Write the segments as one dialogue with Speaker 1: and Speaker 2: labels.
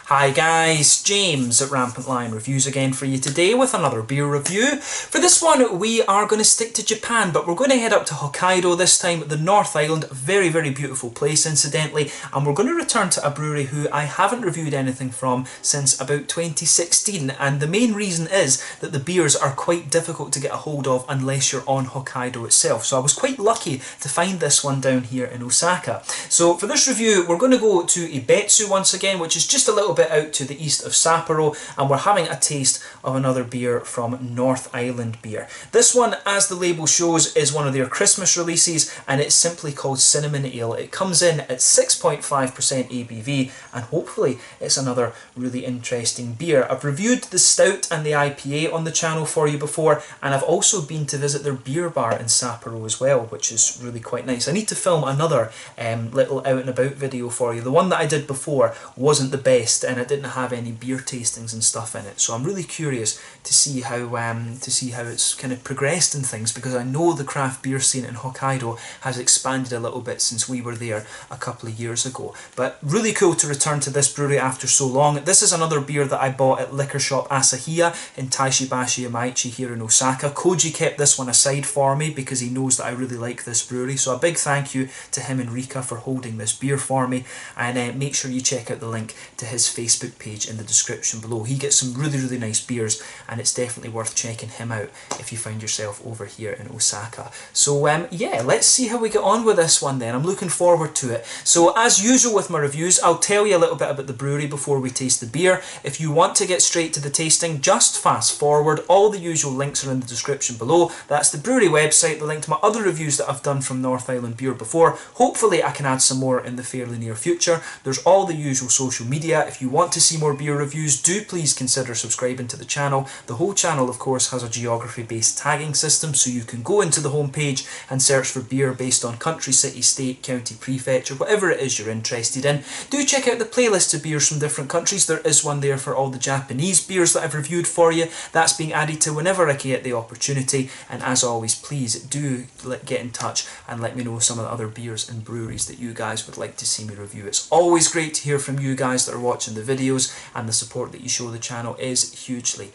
Speaker 1: Hi guys, James at Rampant Lion Reviews again for you today with another beer review. For this one we are going to stick to Japan, but we're going to head up to Hokkaido this time, the North Island, a very beautiful place incidentally, and we're going to return to a brewery who I haven't reviewed anything from since about 2016, and the main reason is that the beers are quite difficult to get a hold of unless you're on Hokkaido itself. So I was quite lucky to find this one down here in Osaka. So for this review we're going to go to Ebetsu once again, which is just a little bit out to the east of Sapporo, and we're having a taste of another beer from North Island Beer. This one, as the label shows, is one of their Christmas releases, and it's simply called Cinnamon Ale. It comes in at 6.5% ABV, and hopefully it's another really interesting beer. I've reviewed the Stout and the IPA on the channel for you before, and I've also been to visit their beer bar in Sapporo as well, which is really quite nice. I need to film another little out and about video for you. The one that I did before wasn't the best, and it didn't have any beer tastings and stuff in it, so I'm really curious to see how it's kind of progressed and things, because I know the craft beer scene in Hokkaido has expanded a little bit since we were there a couple of years ago. But really cool to return to this brewery after so long. This is another beer that I bought at liquor shop Asahiya in Taishibashi Yamaichi here in Osaka. Koji kept this one aside for me because he knows that I really like this brewery, so a big thank you to him and Rika for holding this beer for me, and make sure you check out the link to his Facebook page in the description below. He gets some really nice beers, and it's definitely worth checking him out if you find yourself over here in Osaka. So yeah, let's see how we get on with this one then. I'm looking forward to it. So as usual with my reviews, I'll tell you a little bit about the brewery before we taste the beer. If you want to get straight to the tasting, just fast forward. All the usual links are in the description below. That's the brewery website, the link to my other reviews that I've done from North Island Beer before. Hopefully I can add some more in the fairly near future. There's all the usual social media. If you want to see more beer reviews, do please consider subscribing to the channel. The whole channel of course has a geography based tagging system, so you can go into the homepage and search for beer based on country, city, state, county, prefecture, whatever it is you're interested in. Do check out the playlist of beers from different countries. There is one there for all the Japanese beers that I've reviewed for you. That's being added to whenever I get the opportunity, and as always, please do get in touch and let me know some of the other beers and breweries that you guys would like to see me review. It's always great to hear from you guys that are watching the videos, and the support that you show the channel is hugely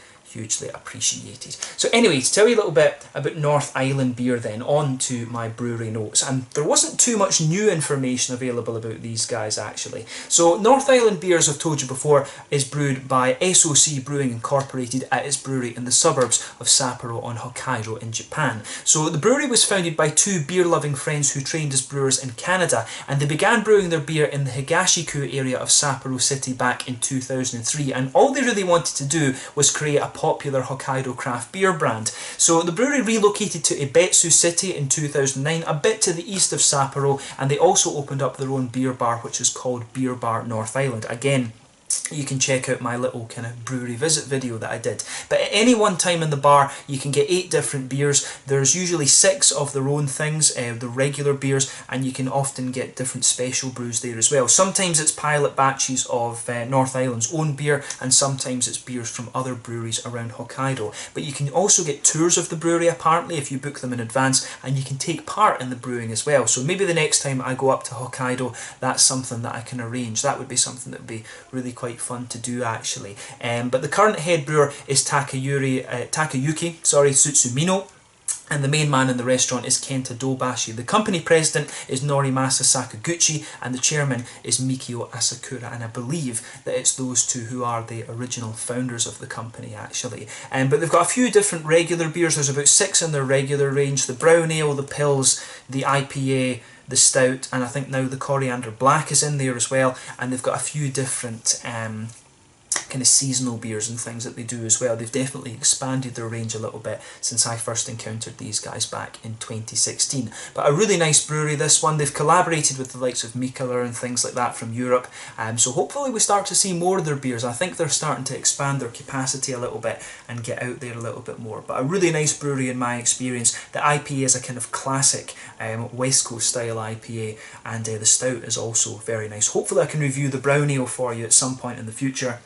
Speaker 1: appreciated. So anyway, to tell you a little bit about North Island Beer then, on to my brewery notes. And there wasn't too much new information available about these guys actually. So North Island Beer, as I've told you before, is brewed by SOC Brewing Incorporated at its brewery in the suburbs of Sapporo on Hokkaido in Japan. So the brewery was founded by two beer-loving friends who trained as brewers in Canada, and they began brewing their beer in the Higashiku area of Sapporo City back in 2003, and all they really wanted to do was create a popular Hokkaido craft beer brand. So the brewery relocated to Ebetsu City in 2009, a bit to the east of Sapporo, and they also opened up their own beer bar, which is called Beer Bar North Island. Again, you can check out my little kind of brewery visit video that I did. But at any one time in the bar you can get 8 different beers. There's usually 6 of their own things, the regular beers, and you can often get different special brews there as well. Sometimes it's pilot batches of North Island's own beer, and sometimes it's beers from other breweries around Hokkaido. But you can also get tours of the brewery apparently if you book them in advance, and you can take part in the brewing as well. So maybe the next time I go up to Hokkaido, that's something that I can arrange. That would be something that would be really quite fun to do actually. But the current head brewer is Takayuki Sutsumino, and the main man in the restaurant is Kenta Dobashi. The company president is Norimasa Sakaguchi, and the chairman is Mikio Asakura, and I believe that it's those two who are the original founders of the company actually. But they've got a few different regular beers. There's about 6 in their regular range: the brown ale, the pills, the IPA, the stout, and I think now the coriander black is in there as well. And they've got a few different kind of seasonal beers and things that they do as well. They've definitely expanded their range a little bit since I first encountered these guys back in 2016. But a really nice brewery, this one. They've collaborated with the likes of Mikkeller and things like that from Europe, so hopefully we start to see more of their beers. I think they're starting to expand their capacity a little bit and get out there a little bit more. But a really nice brewery in my experience. The IPA is a kind of classic West Coast style IPA, and the stout is also very nice. Hopefully I can review the brown ale for you at some point in the future.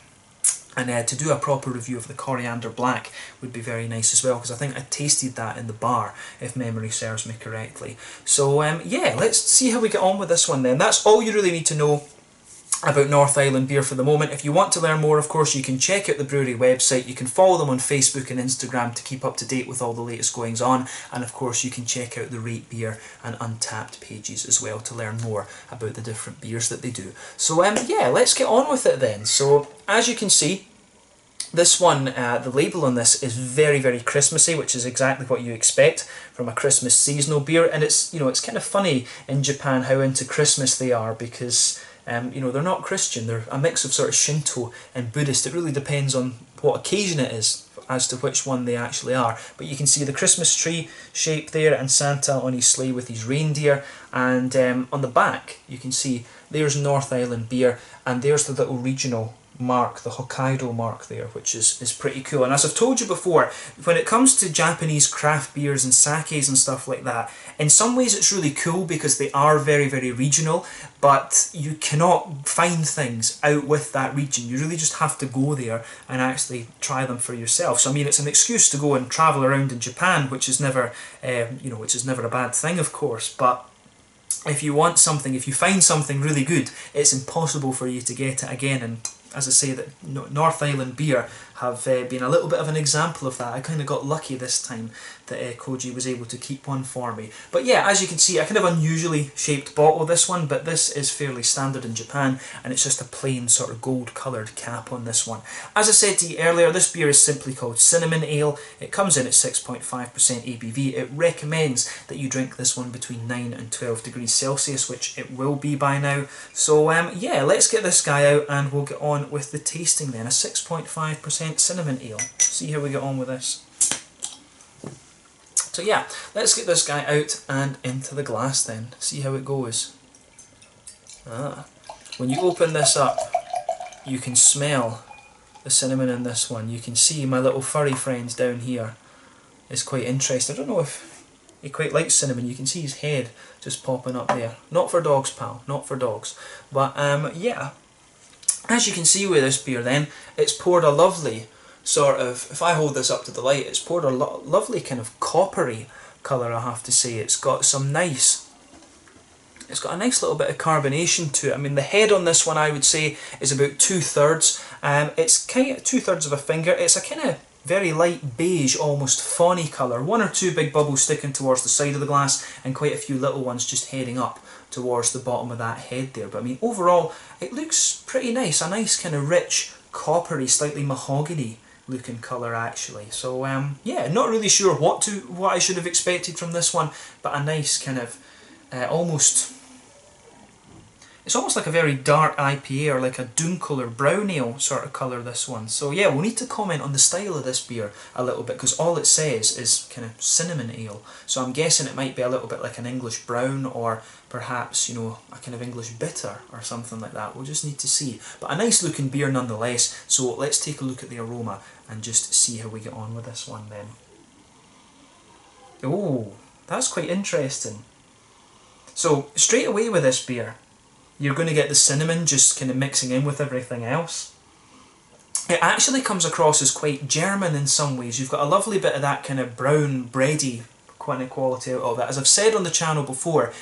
Speaker 1: And to do a proper review of the coriander black would be very nice as well, because I think I tasted that in the bar, if memory serves me correctly. So yeah, let's see how we get on with this one then. That's all you really need to know about North Island beer for the moment. If you want to learn more, of course, you can check out the brewery website. You can follow them on Facebook and Instagram to keep up to date with all the latest goings on. And of course, you can check out the Rate Beer and Untappd pages as well to learn more about the different beers that they do. So yeah, let's get on with it then. So as you can see, this one, the label on this is very, very Christmassy, which is exactly what you expect from a Christmas seasonal beer. And it's, you know, it's kind of funny in Japan how into Christmas they are, because you know, they're not Christian, they're a mix of sort of Shinto and Buddhist. It really depends on what occasion it is as to which one they actually are. But you can see the Christmas tree shape there and Santa on his sleigh with his reindeer. And on the back you can see there's North Island beer, and there's the little regional mark, the Hokkaido mark there, which is pretty cool. And as I've told you before, when it comes to Japanese craft beers and sakes and stuff like that, in some ways it's really cool because they are very, very regional, but you cannot find things out with that region. You really just have to go there and actually try them for yourself. So I mean, it's an excuse to go and travel around in Japan, which is never you know, which is never a bad thing, of course. But if you want something, if you find something really good, it's impossible for you to get it again. And as I say, that North Island beer have been a little bit of an example of that. I kind of got lucky this time that Koji was able to keep one for me. But yeah, as you can see, a kind of unusually shaped bottle, this one, but this is fairly standard in Japan, and it's just a plain sort of gold coloured cap on this one. As I said to you earlier, this beer is simply called Cinnamon Ale. It comes in at 6.5% ABV. It recommends that you drink this one between 9 and 12 degrees Celsius, which it will be by now. So yeah, let's get this guy out and we'll get on with the tasting then. A 6.5% cinnamon ale. See how we get on with this. So yeah, let's get this guy out and into the glass then. See how it goes. When you open this up, you can smell the cinnamon in this one. You can see my little furry friend down here is quite interested. I don't know if he quite likes cinnamon. You can see his head just popping up there. Not for dogs, pal, not for dogs. But yeah, as you can see with this beer then, it's poured a lovely sort of, if I hold this up to the light, it's poured a lovely kind of coppery colour, I have to say. It's got some nice, it's got a nice little bit of carbonation to it. I mean, the head on this one I would say is about 2/3. It's kind of 2/3 of a finger. It's a kind of very light beige, almost fawny colour. One or two big bubbles sticking towards the side of the glass, and quite a few little ones just heading up towards the bottom of that head there. But I mean, overall, it looks pretty nice. A nice kind of rich, coppery, slightly mahogany looking colour actually. So yeah, not really sure what I should have expected from this one, but a nice kind of it's almost like a very dark IPA or like a dunkel or brown ale sort of colour, this one. So yeah, we'll need to comment on the style of this beer a little bit, because all it says is kind of cinnamon ale. So I'm guessing it might be a little bit like an English brown, or perhaps, you know, a kind of English bitter or something like that. We'll just need to see. But a nice looking beer nonetheless. So let's take a look at the aroma and just see how we get on with this one then. Oh, that's quite interesting. So straight away with this beer, you're going to get the cinnamon just kind of mixing in with everything else. It actually comes across as quite German in some ways. You've got a lovely bit of that kind of brown bready kind of quality out of it. As I've said on the channel before,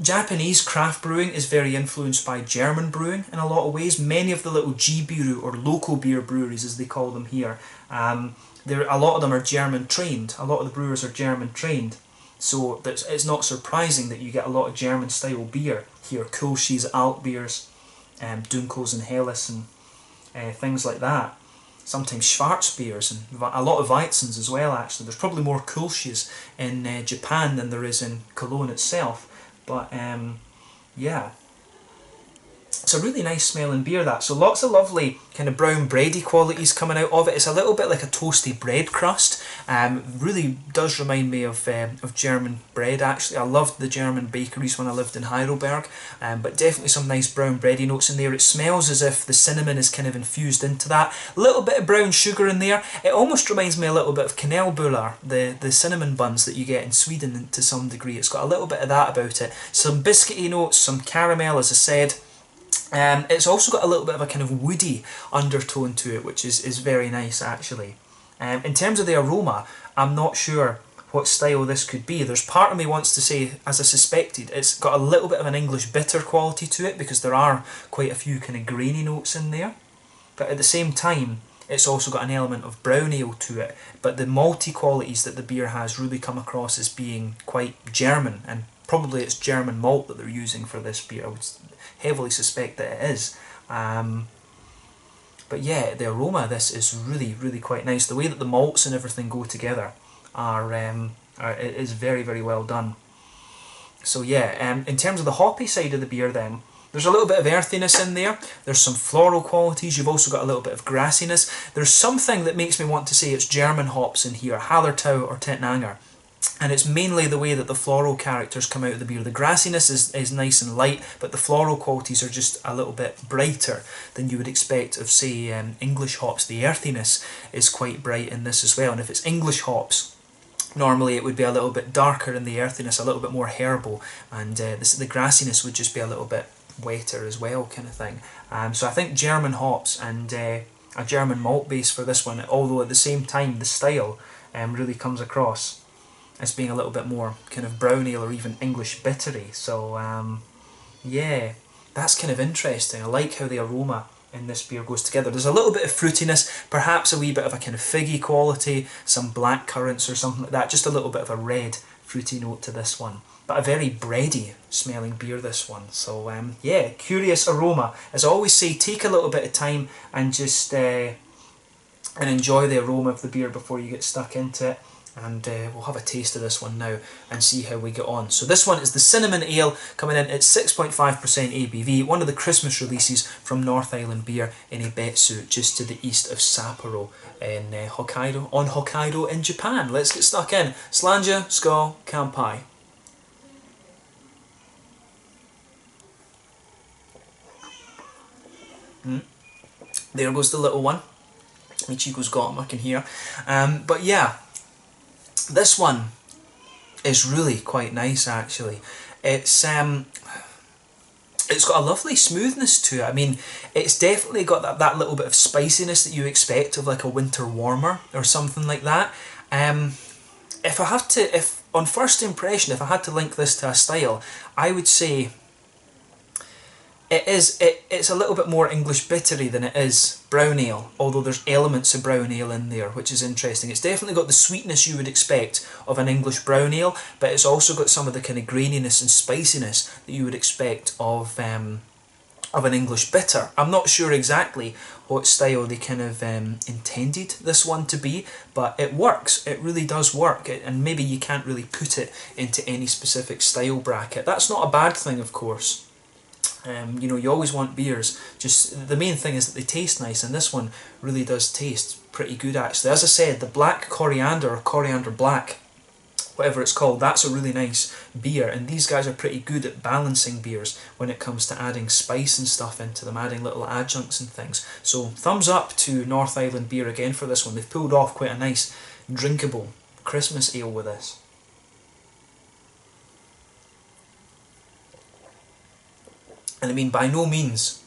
Speaker 1: Japanese craft brewing is very influenced by German brewing in a lot of ways. Many of the little G-Brew or local beer breweries, as they call them here, a lot of them are German trained. A lot of the brewers are German trained. So it's not surprising that you get a lot of German style beer here. Kulsch's, Alt beers, Dunkels and Helles and things like that. Sometimes Schwarz beers and a lot of Weizens as well actually. There's probably more Kulsch's in Japan than there is in Cologne itself. But yeah, it's a really nice smelling beer, that. So lots of lovely kind of brown bready qualities coming out of it. It's a little bit like a toasty bread crust. Really does remind me of German bread actually. I loved the German bakeries when I lived in Heidelberg, but definitely some nice brown bready notes in there. It smells as if the cinnamon is kind of infused into that. A little bit of brown sugar in there. It almost reminds me a little bit of kanelbullar, the cinnamon buns that you get in Sweden to some degree. It's got a little bit of that about it. Some biscuity notes, some caramel, as I said. It's also got a little bit of a kind of woody undertone to it, which is very nice actually. In terms of the aroma, I'm not sure what style this could be. There's part of me wants to say, as I suspected, it's got a little bit of an English bitter quality to it because there are quite a few kind of grainy notes in there. But at the same time, it's also got an element of brown ale to it. But the malty qualities that the beer has really come across as being quite German, and probably it's German malt that they're using for this beer. I would heavily suspect that it is. But yeah, the aroma of this is really, really quite nice. The way that the malts and everything go together it is very, very well done. So yeah, in terms of the hoppy side of the beer then, there's a little bit of earthiness in there. There's some floral qualities. You've also got a little bit of grassiness. There's something that makes me want to say it's German hops in here, Hallertau or Tettnanger. And it's mainly the way that the floral characters come out of the beer. The grassiness is nice and light, but the floral qualities are just a little bit brighter than you would expect of, say, English hops. The earthiness is quite bright in this as well. And if it's English hops, normally it would be a little bit darker in the earthiness, a little bit more herbal, and the grassiness would just be a little bit wetter as well, kind of thing. So I think German hops and a German malt base for this one, although at the same time the style really comes across as being a little bit more kind of brown ale or even English bittery. So yeah, that's kind of interesting. I like how the aroma in this beer goes together. There's a little bit of fruitiness, perhaps a wee bit of a kind of figgy quality, some black currants or something like that, just a little bit of a red fruity note to this one. But a very bready smelling beer, this one. So yeah, curious aroma. As I always say, take a little bit of time and just and enjoy the aroma of the beer before you get stuck into it. And we'll have a taste of this one now and see how we get on. So this one is the Cinnamon Ale, coming in at 6.5% ABV, one of the Christmas releases from North Island Beer in Ebetsu, just to the east of Sapporo in Hokkaido in Japan. Let's get stuck in. Slanja, skål, kanpai. There goes the little one. Ichigo's got him, I can hear. But yeah, this one is really quite nice actually. It's got a lovely smoothness to it. I mean, it's definitely got that little bit of spiciness that you expect of like a winter warmer or something like that. If on first impression, if I had to link this to a style, I would say it's a little bit more English bittery than it is brown ale, although there's elements of brown ale in there, which is interesting. It's definitely got the sweetness you would expect of an English brown ale, but it's also got some of the kind of graininess and spiciness that you would expect of an English bitter. I'm not sure exactly what style they kind of intended this one to be, but it works. It really does work, and maybe you can't really put it into any specific style bracket. That's not a bad thing, of course. You know, you always want beers, just the main thing is that they taste nice, and this one really does taste pretty good actually. As I said, the black coriander, or coriander black, whatever it's called, that's a really nice beer, and these guys are pretty good at balancing beers when it comes to adding spice and stuff into them, adding little adjuncts and things. So thumbs up to North Island Beer again for this one. They've pulled off quite a nice drinkable Christmas ale with this. And I mean, by no means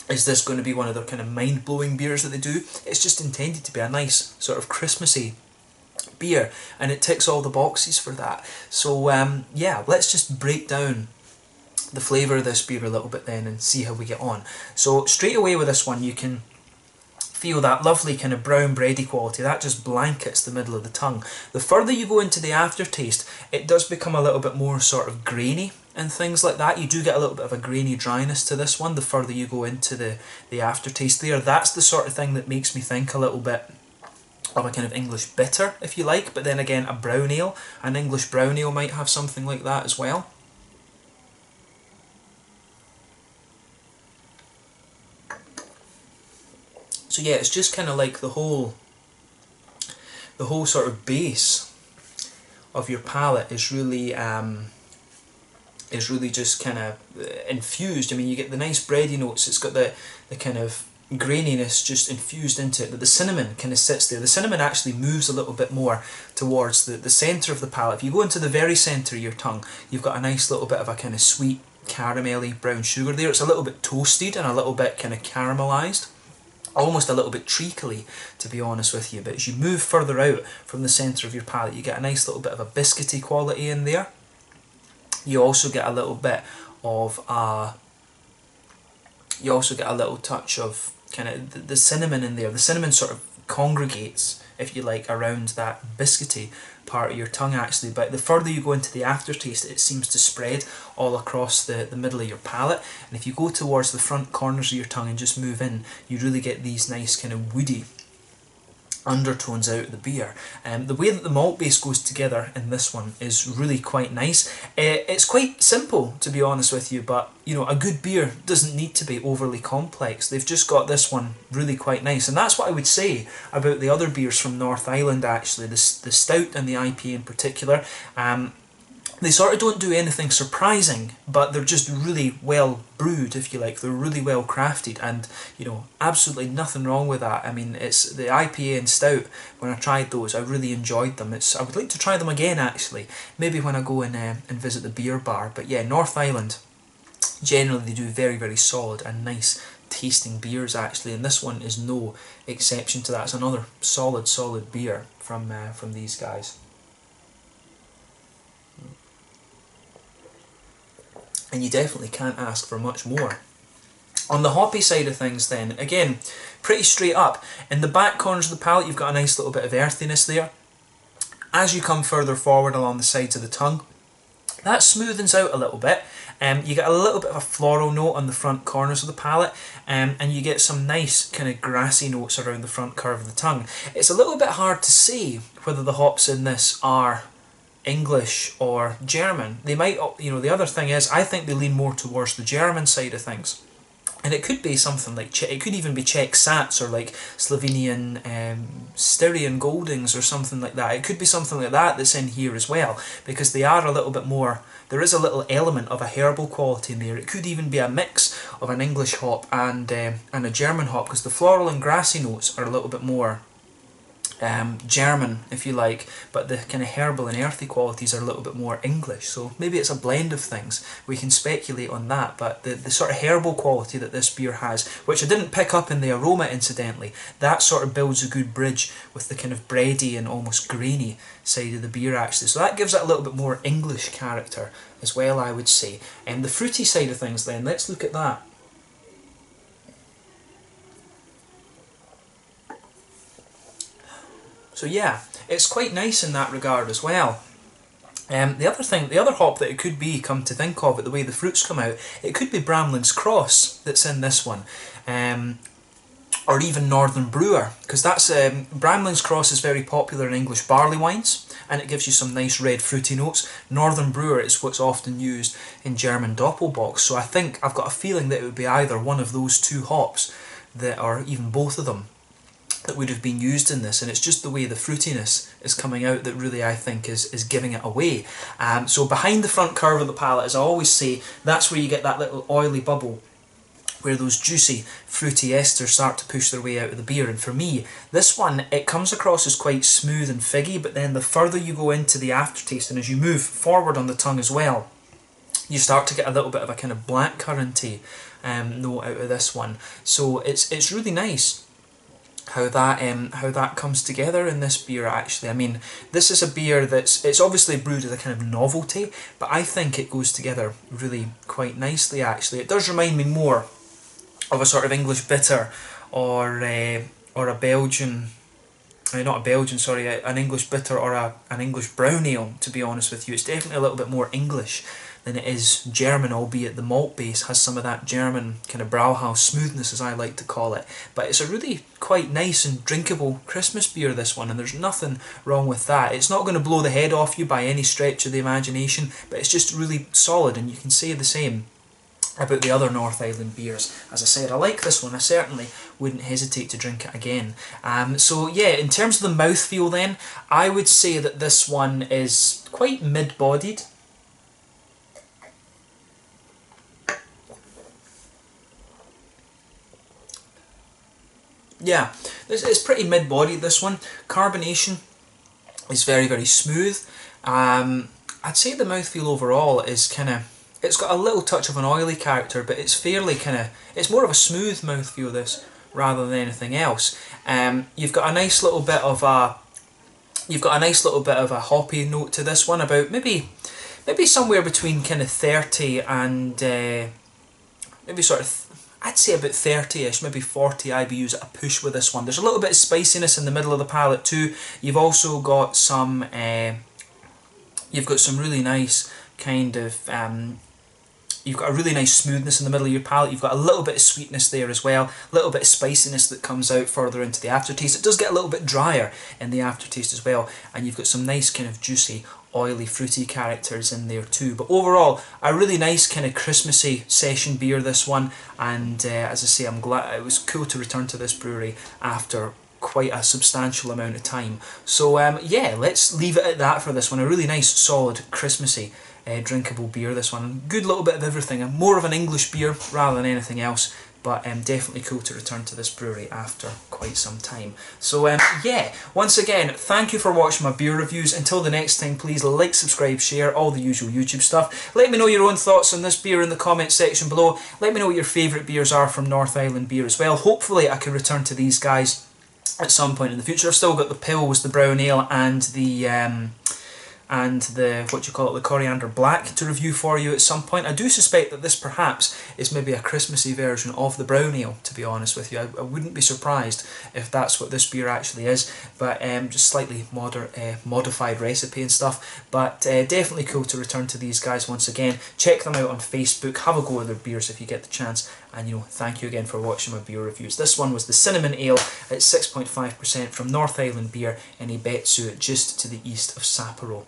Speaker 1: is this going to be one of their kind of mind-blowing beers that they do. It's just intended to be a nice sort of Christmassy beer, and it ticks all the boxes for that. So yeah, let's just break down the flavour of this beer a little bit then and see how we get on. So straight away with this one, you can feel that lovely kind of brown bready quality. That just blankets the middle of the tongue. The further you go into the aftertaste, it does become a little bit more sort of grainy and things like that. You do get a little bit of a grainy dryness to this one the further you go into the aftertaste there. That's the sort of thing that makes me think a little bit of a kind of English bitter, if you like, but then again, a brown ale, an English brown ale might have something like that as well. So yeah, it's just kind of like the whole sort of base of your palate is really just kind of infused. I mean, you get the nice bready notes, it's got the kind of graininess just infused into it, but the cinnamon kind of sits there. The cinnamon actually moves a little bit more towards the centre of the palate. If you go into the very centre of your tongue, you've got a nice little bit of a kind of sweet caramelly brown sugar there. It's a little bit toasted and a little bit kind of caramelised. almost a little bit treacly, to be honest with you. But as you move further out from the centre of your palate, you get a nice little bit of a biscuity quality in there. You also get a little bit of you also get a little touch of kind of the cinnamon in there. The cinnamon sort of congregates, if you like, around that biscuity part of your tongue actually, but the further you go into the aftertaste, it seems to spread all across the middle of your palate. And if you go towards the front corners of your tongue and just move in, you really get these nice kind of woody undertones out of the beer. The way that the malt base goes together in this one is really quite nice. It's quite simple, to be honest with you, but you know, a good beer doesn't need to be overly complex. They've just got this one really quite nice, and that's what I would say about the other beers from North Island actually, the stout and the IPA in particular. They sort of don't do anything surprising, but they're just really well brewed, if you like. They're really well crafted, and you know, absolutely nothing wrong with that. I mean, it's the IPA and stout. When I tried those, I really enjoyed them. I would like to try them again actually, maybe when I go and visit the beer bar. But yeah, North Island, generally they do very, very solid and nice tasting beers actually, and this one is no exception to that. It's another solid beer from these guys. And you definitely can't ask for much more. On the hoppy side of things then, again, pretty straight up. In the back corners of the palate, you've got a nice little bit of earthiness there. As you come further forward along the sides of the tongue, that smoothens out a little bit. You get a little bit of a floral note on the front corners of the palate, and you get some nice kind of grassy notes around the front curve of the tongue. It's a little bit hard to say whether the hops in this are English or German. They might, you know, the other thing is, I think they lean more towards the German side of things. And it could be something like, it could even be Czech Sats or like Slovenian Styrian Goldings or something like that. It could be something like that that's in here as well, because they are a little bit more, there is a little element of a herbal quality in there. It could even be a mix of an English hop and a German hop, because the floral and grassy notes are a little bit more German, if you like, but the kind of herbal and earthy qualities are a little bit more English. So maybe it's a blend of things. We can speculate on that, but the sort of herbal quality that this beer has, which I didn't pick up in the aroma incidentally, that sort of builds a good bridge with the kind of bready and almost grainy side of the beer actually. So that gives it a little bit more English character as well, I would say. And the fruity side of things then, let's look at that. So yeah, it's quite nice in that regard as well. The other hop that it could be, come to think of it, the way the fruits come out, it could be Bramlin's Cross that's in this one, or even Northern Brewer, because that's Bramlin's Cross is very popular in English barley wines, and it gives you some nice red fruity notes. Northern Brewer is what's often used in German Doppelbock, so I think I've got a feeling that it would be either one of those two hops, that, or even both of them, that would have been used in this, and it's just the way the fruitiness is coming out that really I think is giving it away. So behind the front curve of the palate, as I always say, that's where you get that little oily bubble where those juicy fruity esters start to push their way out of the beer. And for me, this one, it comes across as quite smooth and figgy, but then the further you go into the aftertaste and as you move forward on the tongue as well, you start to get a little bit of a kind of blackcurranty note out of this one. So it's really nice how that comes together in this beer actually. I mean, this is a beer it's obviously brewed as a kind of novelty, but I think it goes together really quite nicely actually. It does remind me more of a sort of English bitter or a Belgian, not a Belgian, sorry, an English bitter or an English brown ale, to be honest with you. It's definitely a little bit more English than it is German, albeit the malt base has some of that German kind of Brauhaus smoothness, as I like to call it. But it's a really quite nice and drinkable Christmas beer, this one, and there's nothing wrong with that. It's not going to blow the head off you by any stretch of the imagination, but it's just really solid, and you can say the same about the other North Island beers. As I said, I like this one. I certainly wouldn't hesitate to drink it again. So yeah, in terms of the mouthfeel then, I would say that this one is quite mid-bodied. Yeah, it's pretty mid-bodied, this one. Carbonation is very, very smooth. I'd say the mouthfeel overall is kind of, it's got a little touch of an oily character, but it's fairly kind of, it's more of a smooth mouthfeel, this. rather than anything else. You've got a nice little bit of a hoppy note to this one, about maybe somewhere between kind of 30 and maybe sort of, I'd say about 30ish, maybe 40 IBUs at a push with this one. There's a little bit of spiciness in the middle of the palate too. You've also got some really nice kind of you've got a really nice smoothness in the middle of your palate. You've got a little bit of sweetness there as well, a little bit of spiciness that comes out further into the aftertaste. It does get a little bit drier in the aftertaste as well, and you've got some nice kind of juicy, oily, fruity characters in there too. But overall, a really nice kind of Christmassy session beer, this one. And as I say, I'm glad it was cool to return to this brewery after quite a substantial amount of time. So yeah, let's leave it at that for this one. A really nice, solid, Christmassy drinkable beer, this one. Good little bit of everything. More of an English beer rather than anything else, but definitely cool to return to this brewery after quite some time. So yeah, once again, thank you for watching my beer reviews. Until the next time, please like, subscribe, share, all the usual YouTube stuff. Let me know your own thoughts on this beer in the comment section below. Let me know what your favourite beers are from North Island Beer as well. Hopefully I can return to these guys at some point in the future. I've still got the Pils, the Brown Ale, and the the Coriander Black to review for you at some point. I do suspect that this perhaps is maybe a Christmassy version of the Brown Ale, to be honest with you. I wouldn't be surprised if that's what this beer actually is, but just slightly modified recipe and stuff. But definitely cool to return to these guys once again. Check them out on Facebook, have a go at their beers if you get the chance, and thank you again for watching my beer reviews. This one was the Cinnamon Ale at 6.5% from North Island Beer in Ebetsu, just to the east of Sapporo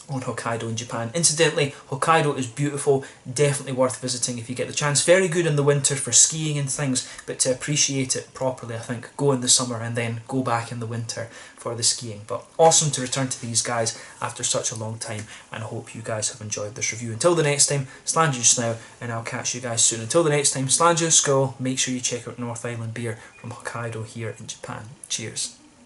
Speaker 1: on Hokkaido in Japan. Incidentally, Hokkaido is beautiful, definitely worth visiting if you get the chance. Very good in the winter for skiing and things, but to appreciate it properly, I think, go in the summer and then go back in the winter for the skiing. But awesome to return to these guys after such a long time, and I hope you guys have enjoyed this review. Until the next time, Slàinte just now, and I'll catch you guys soon. Until the next time, Slàinte, Skull, make sure you check out North Island Beer from Hokkaido here in Japan. Cheers.